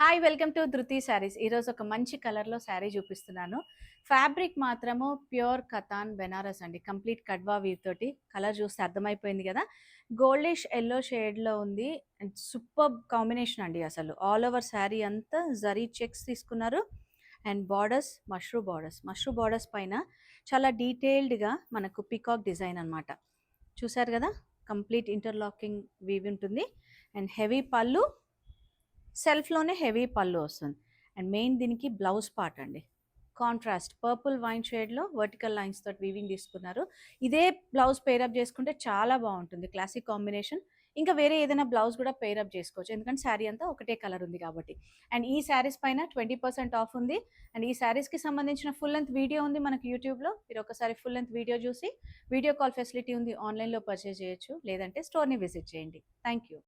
Hi welcome to ధృతి శారీస్. ఈరోజు ఒక మంచి కలర్లో శారీ చూపిస్తున్నాను. ఫ్యాబ్రిక్ మాత్రము ప్యూర్ కతాన్ బెనారస్ అండి. కంప్లీట్ కడ్వా వీవ్ తోటి. కలర్ చూస్తే అర్థమైపోయింది కదా. గోల్డిష్ ఎల్లో షేడ్లో ఉంది అండ్ సూపర్ కాంబినేషన్ అండి. అసలు ఆల్ ఓవర్ శారీ అంతా జరీ చెక్స్ తీసుకున్నారు అండ్ బార్డర్స్ మష్రూ బార్డర్స్ పైన చాలా డీటెయిల్డ్గా మనకు పికాక్ డిజైన్ అనమాట. చూసారు కదా, కంప్లీట్ ఇంటర్లాకింగ్ వీవ్ ఉంటుంది అండ్ హెవీ పళ్ళు, సెల్ఫ్లోనే హెవీ పళ్ళు వస్తుంది అండ్ మెయిన్ దీనికి బ్లౌజ్ పార్ట్ అండి. కాంట్రాస్ట్ పర్పుల్ వైన్ షేడ్లో వర్టికల్ లైన్స్ తోటి వీవింగ్ తీసుకున్నారు. ఇదే బ్లౌజ్ పేరప్ చేసుకుంటే చాలా బాగుంటుంది, క్లాసిక్ కాంబినేషన్. ఇంకా వేరే ఏదైనా బ్లౌజ్ కూడా పేరప్ చేసుకోవచ్చు, ఎందుకంటే శారీ అంతా ఒకటే కలర్ ఉంది కాబట్టి. అండ్ ఈ శారీస్ పైన 20% ఆఫ్ ఉంది అండ్ ఈ శారీస్కి సంబంధించిన ఫుల్ లెంత్ వీడియో ఉంది మనకి యూట్యూబ్లో. మీరు ఒకసారి ఫుల్ లెంత్ వీడియో చూసి, వీడియో కాల్ ఫెసిలిటీ ఉంది, ఆన్లైన్లో పర్చేజ్ చేయొచ్చు, లేదంటే స్టోర్ని విజిట్ చేయండి. Thank you.